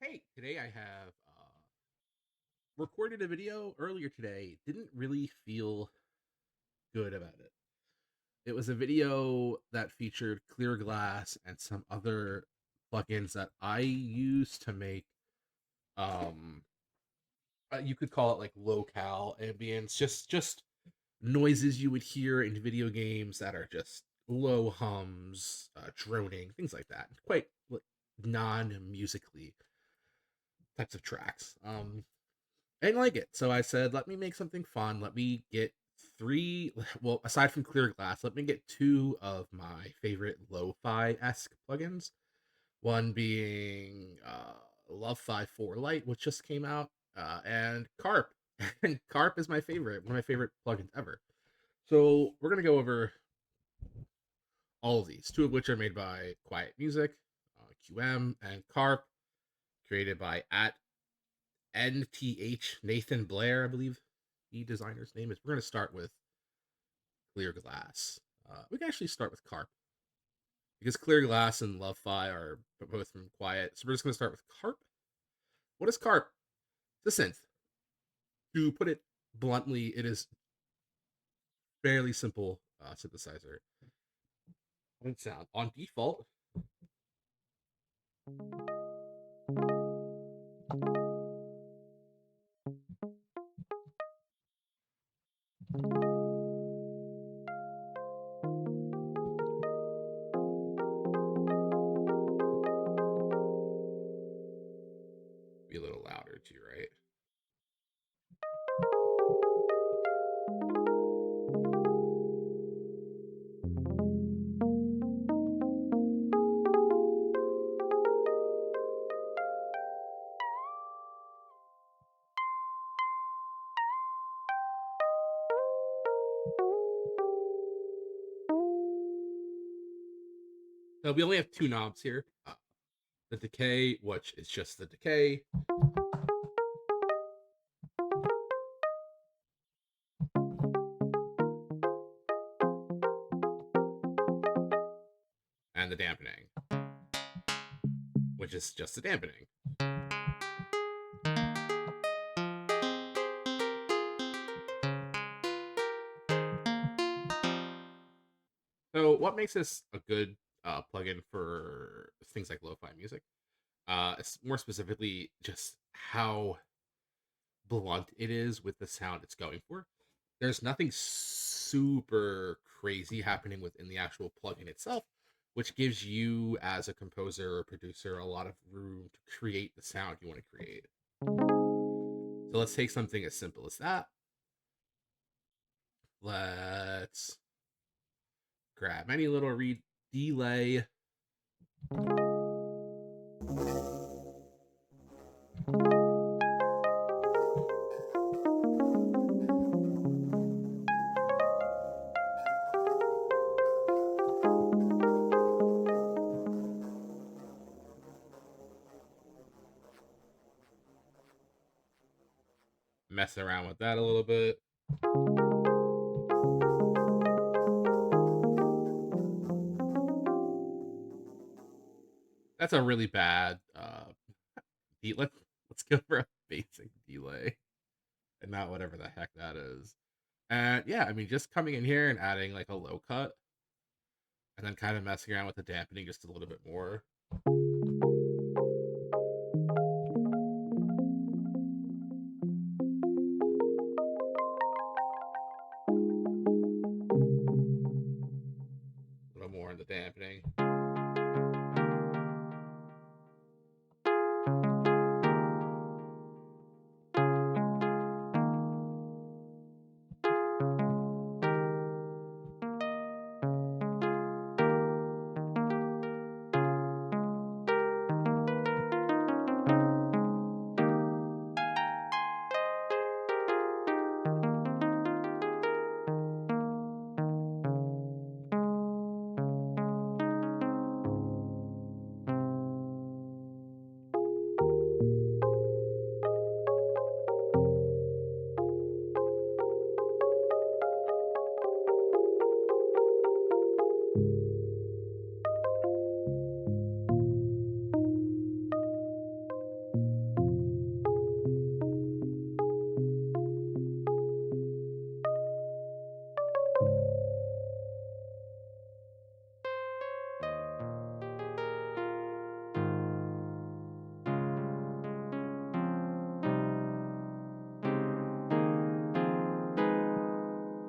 Hey, today I have recorded a video earlier today. Didn't really feel good about it. It was a video that featured clear glass and some other plugins that I use to make um you could call it like low-cal ambience, just noises you would hear in video games that are just low hums, droning, things like that. Quite non-musically types of tracks. I didn't like it. So I said, let me make something fun. Let me get three, well, aside from Clear Glass, let me get two of my favorite lo-fi esque plugins. One being Lovei 4 Lite, which just came out, and Karp. And Karp is my favorite, one of my favorite plugins ever. So we're going to go over all of these, two of which are made by Quiet Music, QM, and Karp, created by at NTH Nathan Blair, I believe the designer's name is. We're going to start with Clear Glass. We can actually start with Karp because Clear Glass and Lovei are both from Quiet. So we're just going to start with Karp. What is Karp? It's a synth. To put it bluntly, it is fairly simple synthesizer. One sound on default. Be a little louder too, right? So we only have two knobs here. The decay, which is just the decay, and the dampening, which is just the dampening. So, what makes this a good plugin for things like lo-fi music? It's more specifically just how blunt it is with the sound it's going for. There's nothing super crazy happening within the actual plugin itself, which gives you, as a composer or producer, a lot of room to create the sound you want to create. So let's take something as simple as that. Let's grab any little delay. Mess around with that a little bit. That's a really bad let's go for a basic delay and not whatever the heck that is. And yeah, I mean, just coming in here and adding like a low cut and then kind of messing around with the dampening just a little bit more. A little more in the dampening.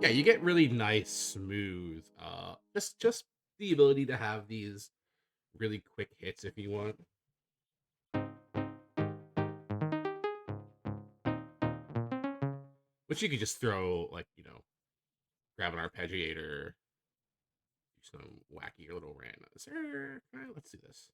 Yeah, you get really nice, smooth, just the ability to have these really quick hits if you want, which you could just throw like, grab an arpeggiator, do some wacky little random. Let's do this.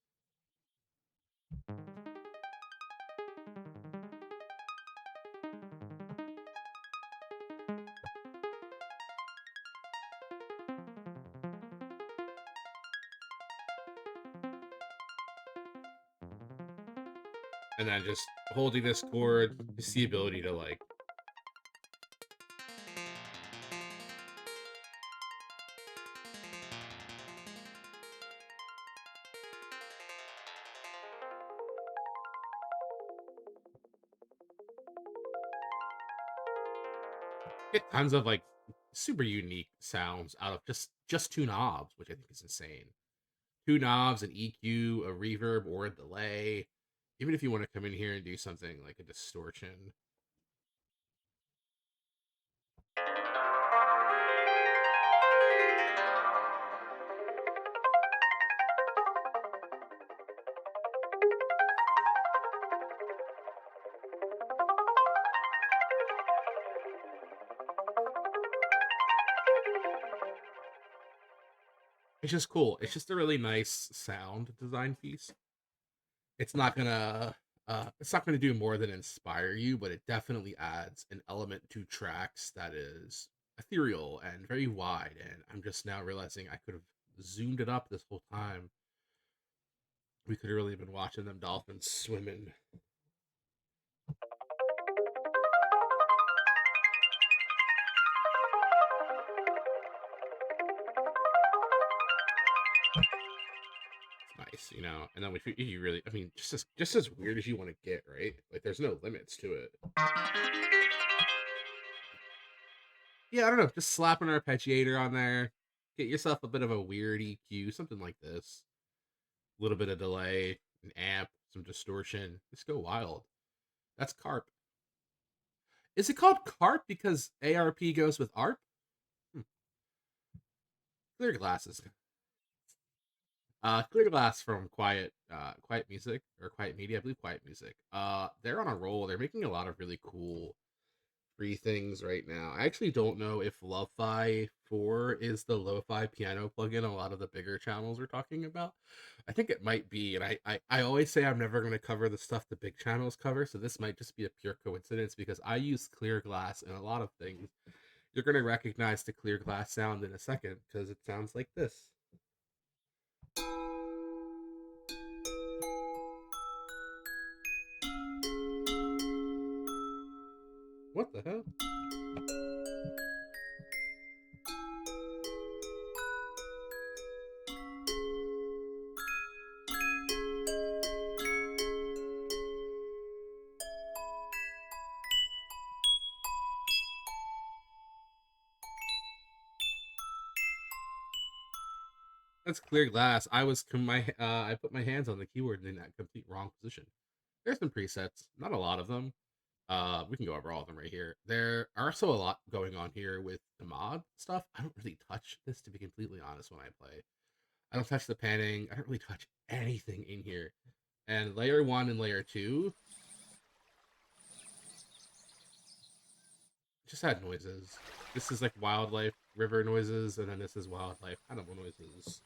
And then just holding this chord, just the ability to like get tons of like super unique sounds out of just two knobs, which I think is insane. Two knobs, an EQ, a reverb, or a delay. Even if you want to come in here and do something like a distortion, it's just cool. It's just a really nice sound design piece. It's not gonna it's not gonna do more than inspire you, but it definitely adds an element to tracks that is ethereal and very wide. And I'm just now realizing I could have zoomed it up this whole time. We could have really been watching them dolphins swimming. Nice, and then if you really, I mean, just as weird as you want to get, right? Like, there's no limits to it. Yeah, I don't know. Just slap an arpeggiator on there, get yourself a bit of a weird EQ, something like this. A little bit of delay, an amp, some distortion. Just go wild. That's Karp. Is it called Karp because ARP goes with ARP? Hmm. Clear glasses. Clear Glass from Quiet Music or Quiet Media, I believe Quiet Music. They're on a roll. They're making a lot of really cool free things right now. I actually don't know if Lovei 4 is the lo-fi piano plugin a lot of the bigger channels are talking about. I think it might be, and I always say I'm never going to cover the stuff the big channels cover, so this might just be a pure coincidence because I use Clear Glass in a lot of things. You're going to recognize the Clear Glass sound in a second because it sounds like this. What the hell? That's Clear Glass. I put my hands on the keyboard in that complete wrong position. There's some presets, not a lot of them. We can go over all of them right here. There are also a lot going on here with the mod stuff. I don't really touch this, to be completely honest, when I play. I don't touch the panning. I don't really touch anything in here. And layer 1 and layer 2 just had noises. This is like wildlife river noises, and then this is wildlife animal noises.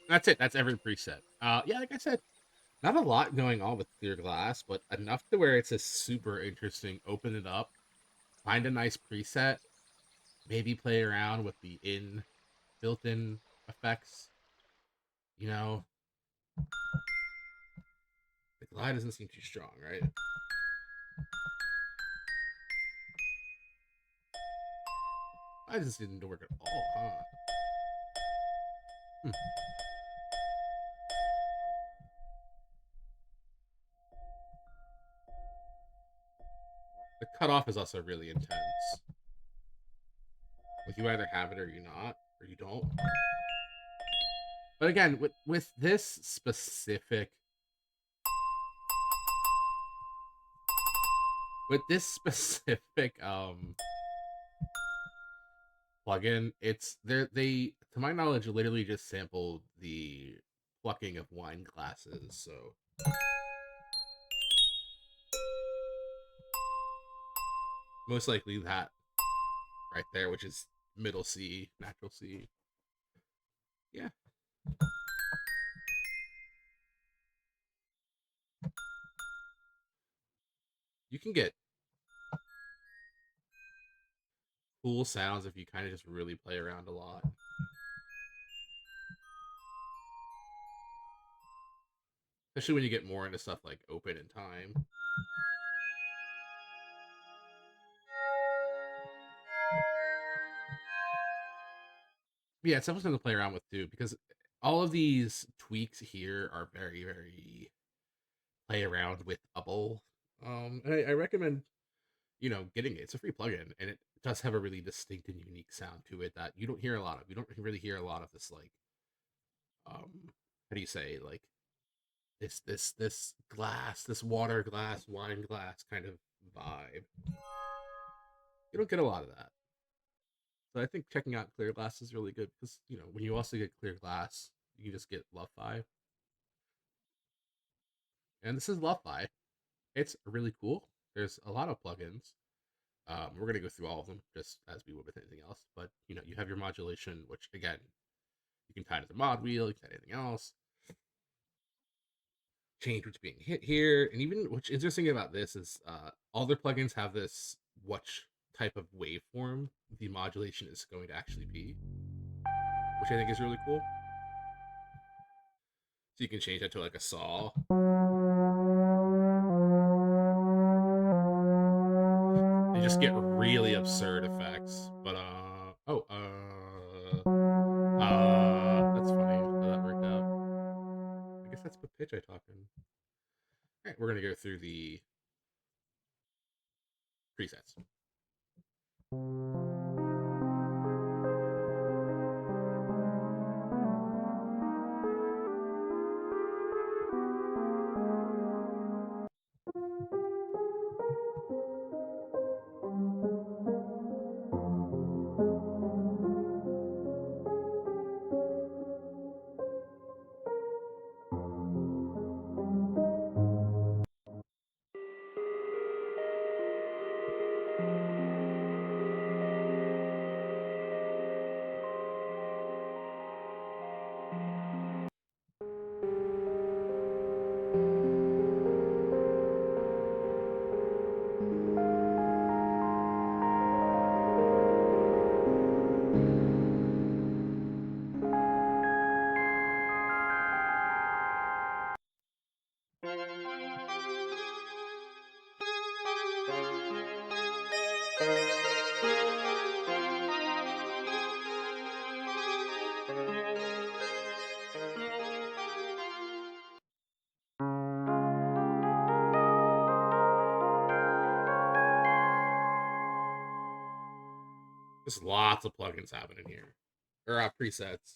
That's it. That's every preset. Yeah, like I said, not a lot going on with clear glass, but enough to where it's a super interesting. Open it up, find a nice preset, maybe play around with the built-in effects. You know, the glide doesn't seem too strong, right? I just didn't work at all, huh? Hmm. The cutoff is also really intense. Like you either have it or you not, or you don't. But again, with this specific plugin, it's they to my knowledge literally just sampled the plucking of wine glasses. So most likely that right there, which is middle C, natural C. Yeah. You can get cool sounds if you kind of just really play around a lot. Especially when you get more into stuff like open in time. Yeah, it's something to play around with too, because all of these tweaks here are very, very play around with able. And I recommend, getting it. It's a free plugin and it does have a really distinct and unique sound to it that you don't hear a lot of. You don't really hear a lot of this like how do you say, like this glass, this water glass, wine glass kind of vibe. You don't get a lot of that. So I think checking out clear glass is really good because when you also get clear glass, you just get Lovei, and this is Lovei. It's really cool. There's a lot of plugins. We're gonna go through all of them just as we would with anything else. But you have your modulation, which again you can tie to the mod wheel, you can tie anything else. Change what's being hit here, and even what's interesting about this is all their plugins have this which type of waveform the modulation is going to actually be, which I think is really cool. So you can change that to like a saw. You just get really absurd effects. But that's funny how that worked out. I guess that's the pitch I talk in. All right, we're gonna go through the presets. There's lots of plugins happening here, or presets.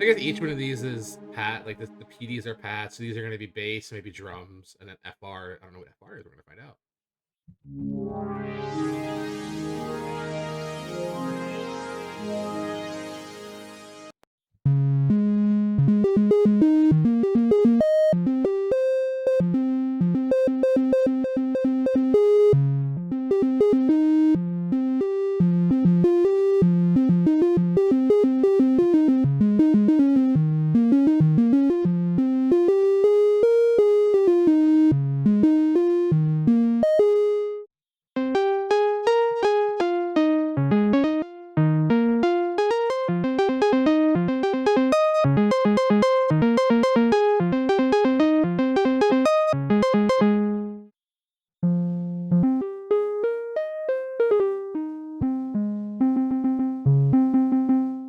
I guess each one of these is pat. Like the PDs are pat, so these are going to be bass, maybe drums, and then FR. I don't know what FR is. We're going to find out.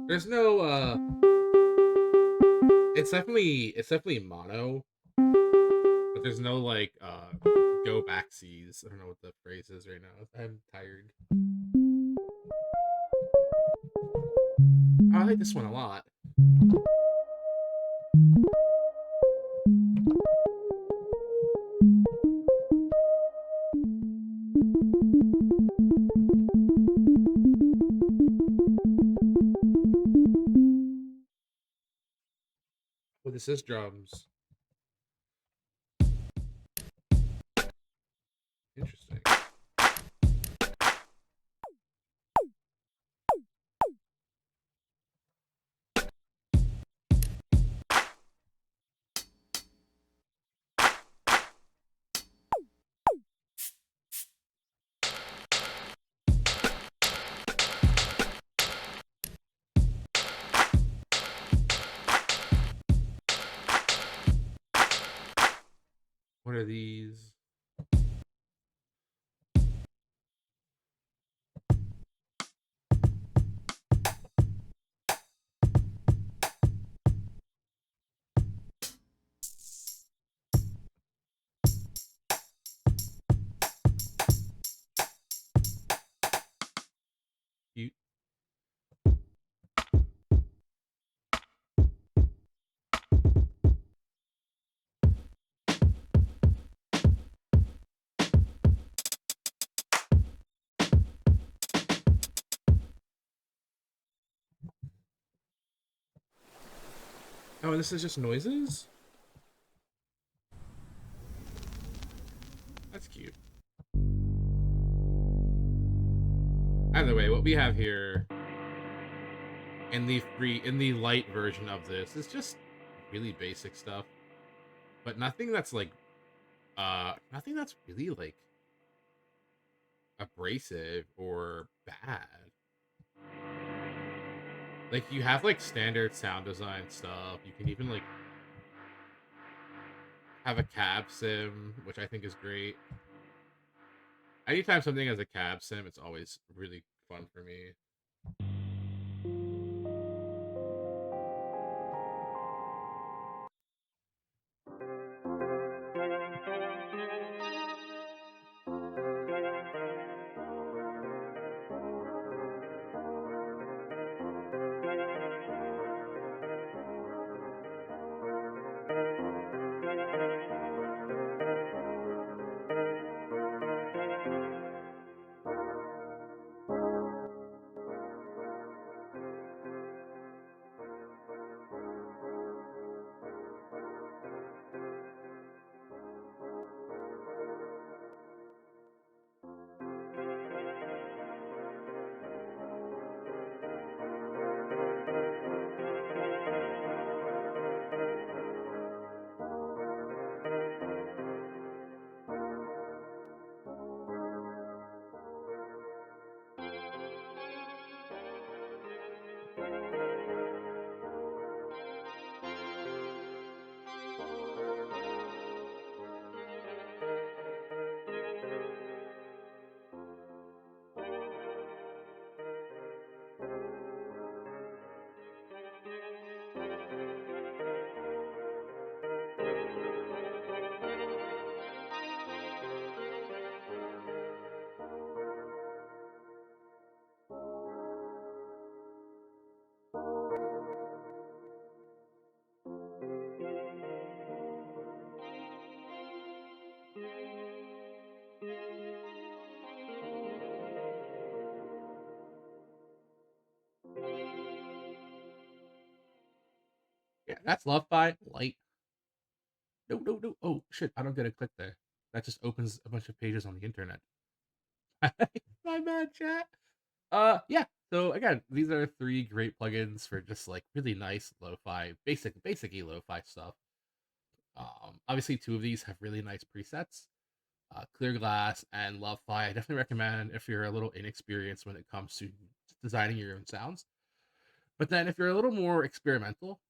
There's no it's definitely mono, but there's no like go backsies. I don't know what the phrase is right now. I'm tired. I like this one a lot. Oh, this is drums. Interesting. What are these? Cute. Oh, and this is just noises? That's cute. Either way, what we have here in the light version of this is just really basic stuff. But nothing that's like nothing that's really like abrasive or bad. Like you have like standard sound design stuff. You can even like have a cab sim, which I think is great. Anytime something has a cab sim, it's always really fun for me. That's Lovei Light. No, no, no. Oh shit! I don't get a click there. That just opens a bunch of pages on the internet. My bad, chat. Yeah. So again, these are three great plugins for just like really nice lo-fi, basically lo-fi stuff. Obviously, two of these have really nice presets. Clear Glass and Lovei. I definitely recommend if you're a little inexperienced when it comes to designing your own sounds. But then if you're a little more experimental,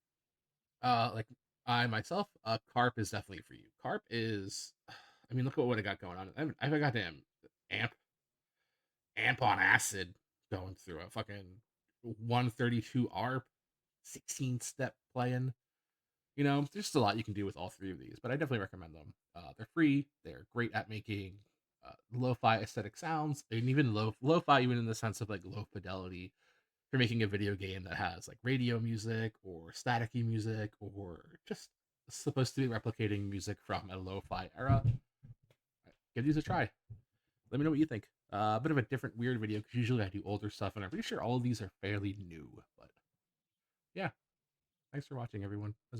like I myself, Karp is definitely for you. Karp is, I mean, look at what I got going on. I've got goddamn amp amp on acid going through a fucking 132 ARP, 16-step playing. You know, there's just a lot you can do with all three of these, but I definitely recommend them. They're free. They're great at making lo-fi aesthetic sounds, and even lo-fi, even in the sense of like low fidelity. If you're making a video game that has like radio music or staticky music or just supposed to be replicating music from a lo-fi era, give these a try. Let me know what you think. A bit of a different weird video because usually I do older stuff, and I'm pretty sure all of these are fairly new. But yeah, thanks for watching, everyone. As